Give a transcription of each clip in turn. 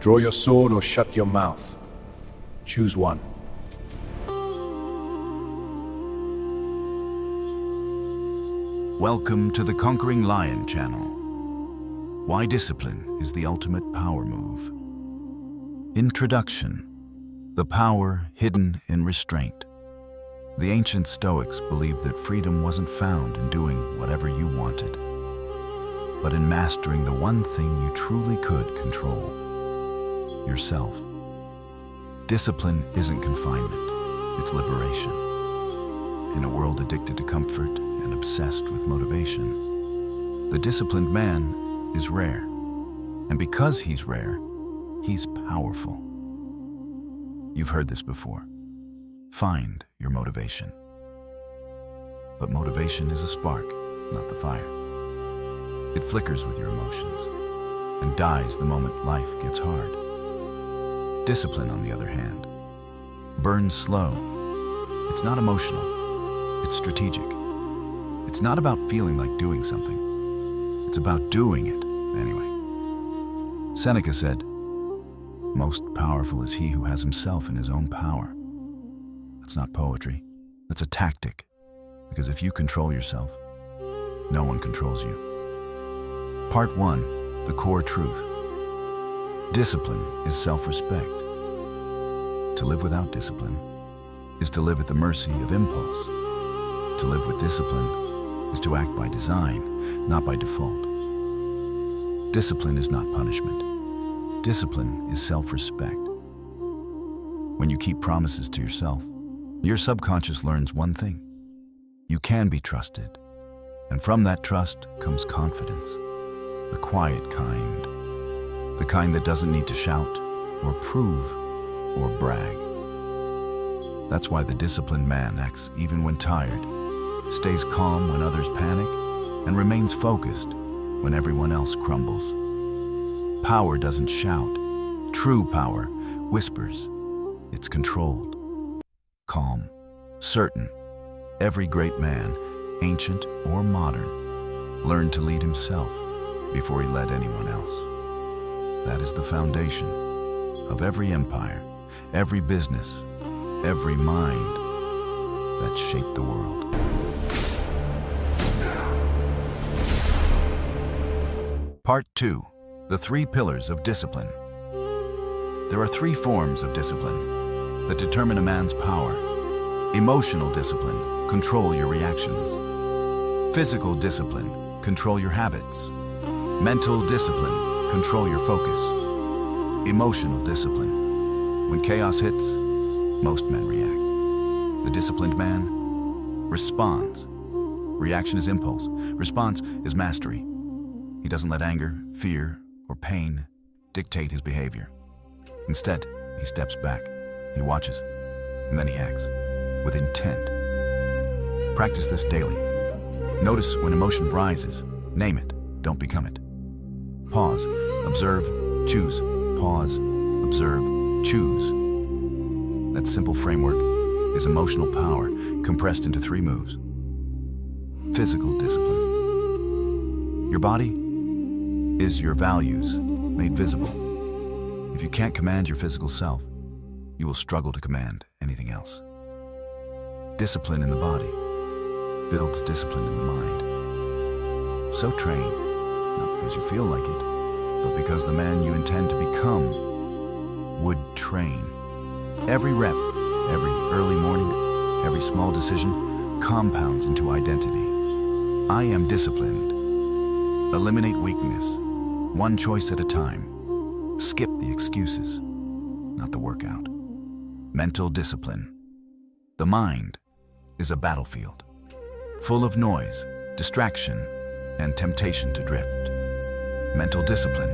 Draw your sword or shut your mouth. Choose one. Welcome to the Conquering Lion channel. Why discipline is the ultimate power move. Introduction. The power hidden in restraint. The ancient Stoics believed that freedom wasn't found in doing whatever you wanted, but in mastering the one thing you truly could control: yourself. Discipline isn't confinement, it's liberation. In a world addicted to comfort and obsessed with motivation, the disciplined man is rare. And because he's rare, he's powerful. You've heard this before. Find your motivation. But motivation is a spark, not the fire. It flickers with your emotions and dies the moment life gets hard. Discipline, on the other hand, burns slow. It's not emotional, it's strategic. It's not about feeling like doing something. It's about doing it anyway. Seneca said, "Most powerful is he who has himself in his own power." That's not poetry. That's a tactic. Because if you control yourself, no one controls you. Part 1, the core truth. Discipline is self-respect. To live without discipline is to live at the mercy of impulse. To live with discipline is to act by design, not by default. Discipline is not punishment. Discipline is self-respect. When you keep promises to yourself, your subconscious learns one thing: you can be trusted. And from that trust comes confidence. The quiet kind. The kind that doesn't need to shout, or prove, or brag. That's why the disciplined man acts even when tired, stays calm when others panic, and remains focused when everyone else crumbles. Power doesn't shout. True power whispers. It's controlled, calm, certain. Every great man, ancient or modern, learned to lead himself before he led anyone else. That is the foundation of every empire, every business, every mind that shaped the world. Part 2, the 3 pillars of discipline. There are 3 forms of discipline that determine a man's power. Emotional discipline, control your reactions. Physical discipline, control your habits. Mental discipline, control your focus. Emotional discipline, when chaos hits, most men react. The disciplined man responds. Reaction is impulse. Response is mastery. He doesn't let anger, fear, or pain dictate his behavior. Instead, he steps back, he watches, and then he acts with intent. Practice this daily. Notice when emotion rises. Name it, don't become it. Pause, observe, choose. Pause, observe, choose. That simple framework is emotional power compressed into 3 moves. Physical discipline. Your body is your values made visible. If you can't command your physical self, you will struggle to command anything else. Discipline in the body builds discipline in the mind. So train, not because you feel like it, but because the man you intend to become would train. Every rep, every early morning, every small decision compounds into identity. I am disciplined. Eliminate weakness, one choice at a time. Skip the excuses, not the workout. Mental discipline. The mind is a battlefield, full of noise, distraction, and temptation to drift. Mental discipline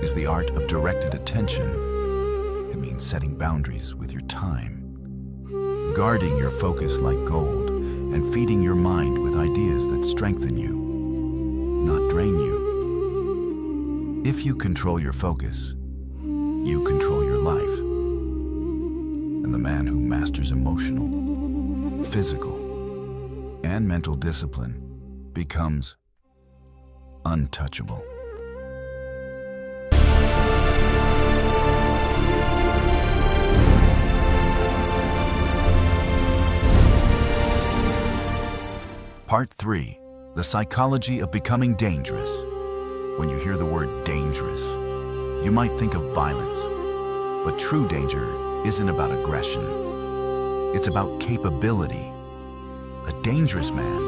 is the art of directed attention. It means setting boundaries with your time, guarding your focus like gold, and feeding your mind with ideas that strengthen you, not drain you. If you control your focus, you control your life. And the man who masters emotional, physical, and mental discipline becomes untouchable. Part 3. The psychology of becoming dangerous. When you hear the word dangerous, you might think of violence. But true danger isn't about aggression. It's about capability. A dangerous man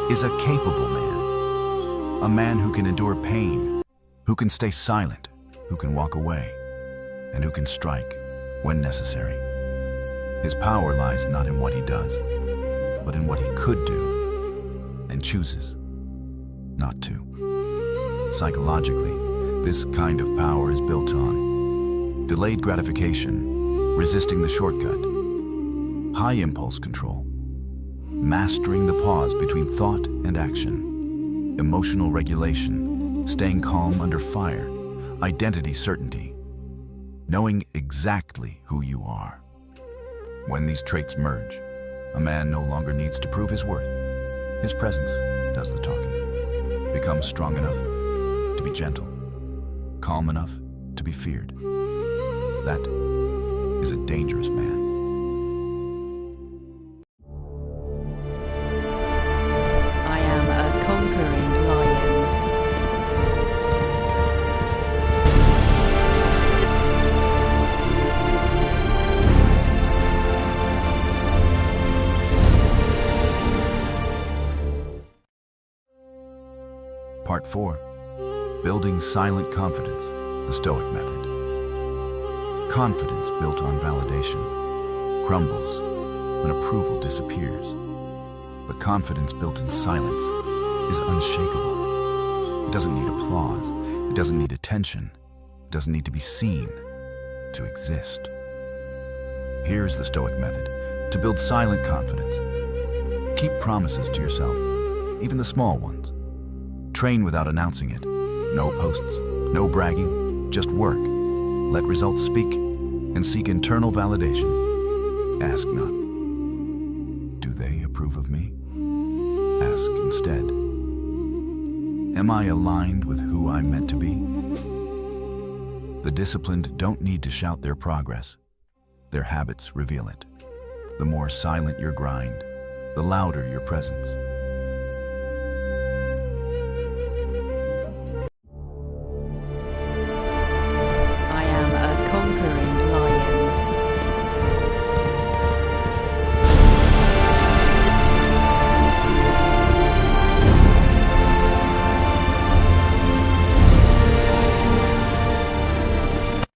is a capable man. A man who can endure pain, who can stay silent, who can walk away, and who can strike when necessary. His power lies not in what he does, but in what he could do and chooses not to. Psychologically, this kind of power is built on delayed gratification, resisting the shortcut, high impulse control, mastering the pause between thought and action, emotional regulation, staying calm under fire, identity certainty, knowing exactly who you are. When these traits merge, a man no longer needs to prove his worth. His presence does the talking. Becomes strong enough to be gentle, calm enough to be feared. That is a dangerous man. I am a conquering lion. Part 4. Building silent confidence, the Stoic method. Confidence built on validation crumbles when approval disappears. But confidence built in silence is unshakable. It doesn't need applause. It doesn't need attention. It doesn't need to be seen to exist. Here's the Stoic method to build silent confidence. Keep promises to yourself, even the small ones. Train without announcing it. No posts, no bragging, just work. Let results speak and seek internal validation. Ask not, do they approve of me? Ask instead, am I aligned with who I'm meant to be? The disciplined don't need to shout their progress. Their habits reveal it. The more silent your grind, the louder your presence. I am a conquering lion.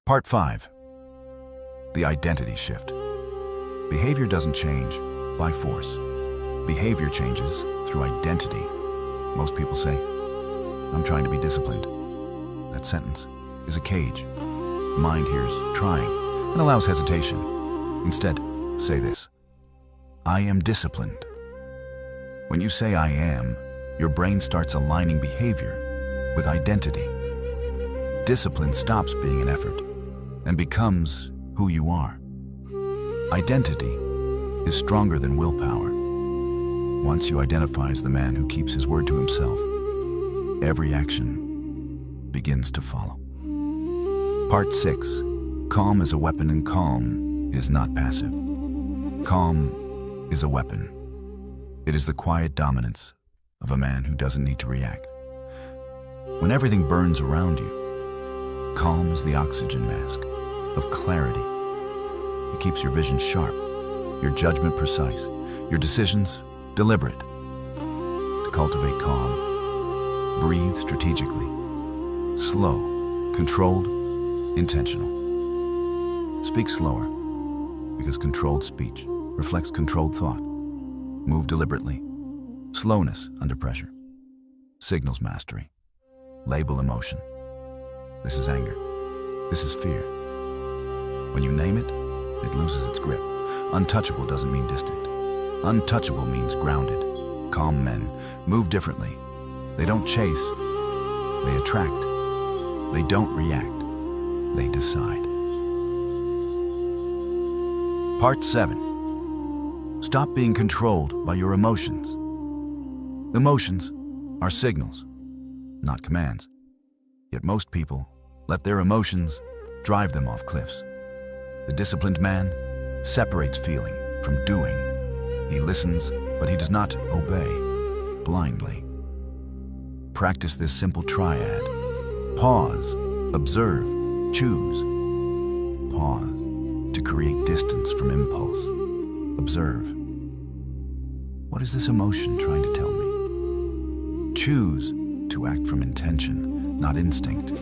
Part 5. The identity shift. Behavior doesn't change by force. Behavior changes through identity. Most people say, I'm trying to be disciplined. That sentence is a cage. Mind hears trying and allows hesitation. Instead, say this, I am disciplined. When you say I am, your brain starts aligning behavior with identity. Discipline stops being an effort and becomes who you are. Identity is stronger than willpower. Once you identify as the man who keeps his word to himself, every action begins to follow. Part 6. Calm is a weapon, and calm is not passive. Calm is a weapon. It is the quiet dominance of a man who doesn't need to react. When everything burns around you, calm is the oxygen mask of clarity. It keeps your vision sharp, your judgment precise, your decisions deliberate. To cultivate calm, breathe strategically, slow, controlled, intentional. Speak slower, because controlled speech reflects controlled thought. Move deliberately. Slowness under pressure signals mastery. Label emotion. This is anger. This is fear. When you name it, it loses its grip. Untouchable doesn't mean distant. Untouchable means grounded. Calm men move differently. They don't chase. They attract. They don't react. They decide. Part 7. Stop being controlled by your emotions. Emotions are signals, not commands. Yet most people let their emotions drive them off cliffs. The disciplined man separates feeling from doing. He listens, but he does not obey. blindly. Practice this simple triad. Pause, observe, choose. Pause to create distance from impulse. Observe. What is this emotion trying to tell me? Choose to act from intention, not instinct.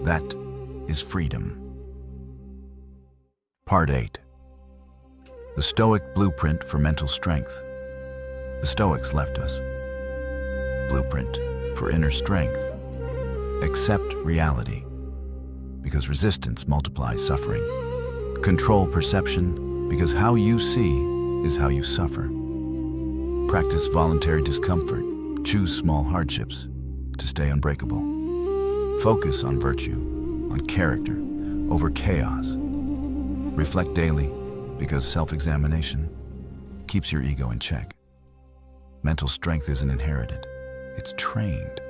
That is freedom. Part 8. The Stoic Blueprint for Mental Strength. The Stoics left us. Blueprint for inner strength. Accept reality, because resistance multiplies suffering. Control perception, because how you see is how you suffer. Practice voluntary discomfort. Choose small hardships to stay unbreakable. Focus on virtue, on character, over chaos. Reflect daily, because self-examination keeps your ego in check. Mental strength isn't inherited, it's trained.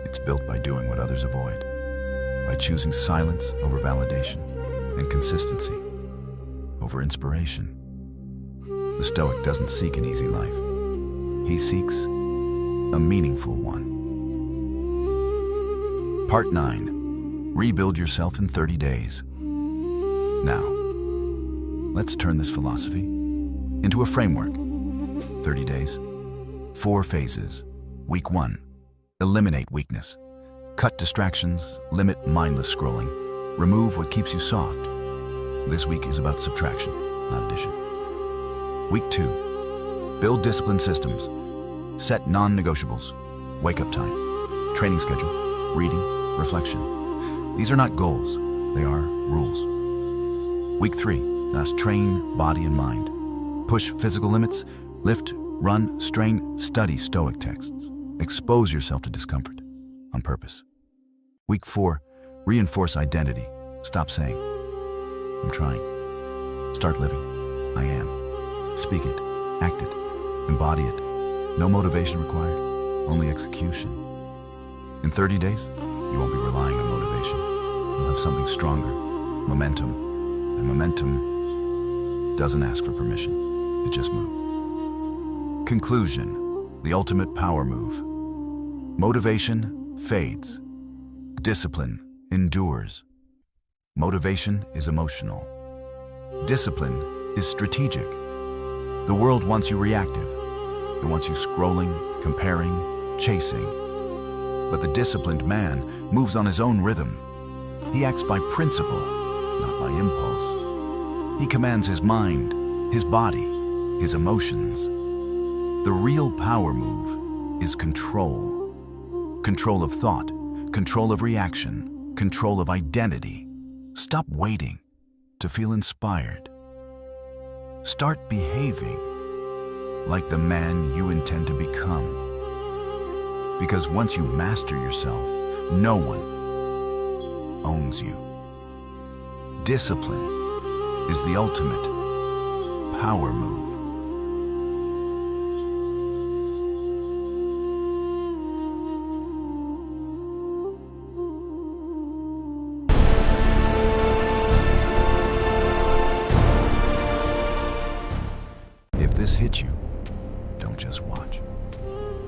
It's built by doing what others avoid, by choosing silence over validation and consistency over inspiration. The Stoic doesn't seek an easy life. He seeks a meaningful one. Part 9. Rebuild yourself in 30 days. Now, let's turn this philosophy into a framework. 30 days, 4 phases. Week 1. Eliminate weakness. Cut distractions, limit mindless scrolling. Remove what keeps you soft. This week is about subtraction, not addition. Week 2. Build discipline systems. Set non-negotiables. Wake up time, training schedule, reading, reflection. These are not goals, they are rules. Week 3. Thus train body and mind. Push physical limits, lift, run, strain, study Stoic texts. Expose yourself to discomfort on purpose. Week 4. Reinforce identity. Stop saying, I'm trying. Start living. I am. Speak it, act it, embody it. No motivation required, only execution. In 30 days, you won't be relying on motivation. You'll have something stronger, momentum. And momentum doesn't ask for permission, it just moves. Conclusion. The ultimate power move. Motivation fades. Discipline endures. Motivation is emotional. Discipline is strategic. The world wants you reactive. It wants you scrolling, comparing, chasing. But the disciplined man moves on his own rhythm. He acts by principle, not by impulse. He commands his mind, his body, his emotions. The real power move is control. Control of thought, control of reaction, control of identity. Stop waiting to feel inspired. Start behaving like the man you intend to become. Because once you master yourself, no one owns you. Discipline is the ultimate power move. If this hit you, don't just watch.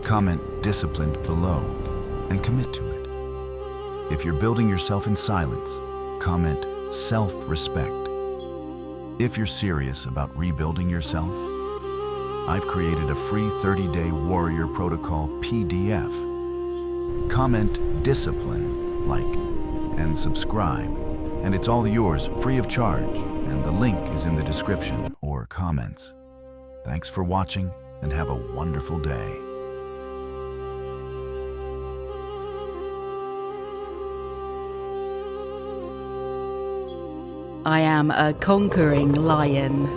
Comment disciplined below and commit to it. If you're building yourself in silence, comment self-respect. If you're serious about rebuilding yourself, I've created a free 30-day Warrior Protocol PDF. Comment discipline, like, and subscribe, and it's all yours free of charge, and the link is in the description or comments. Thanks for watching and have a wonderful day. I am a conquering lion.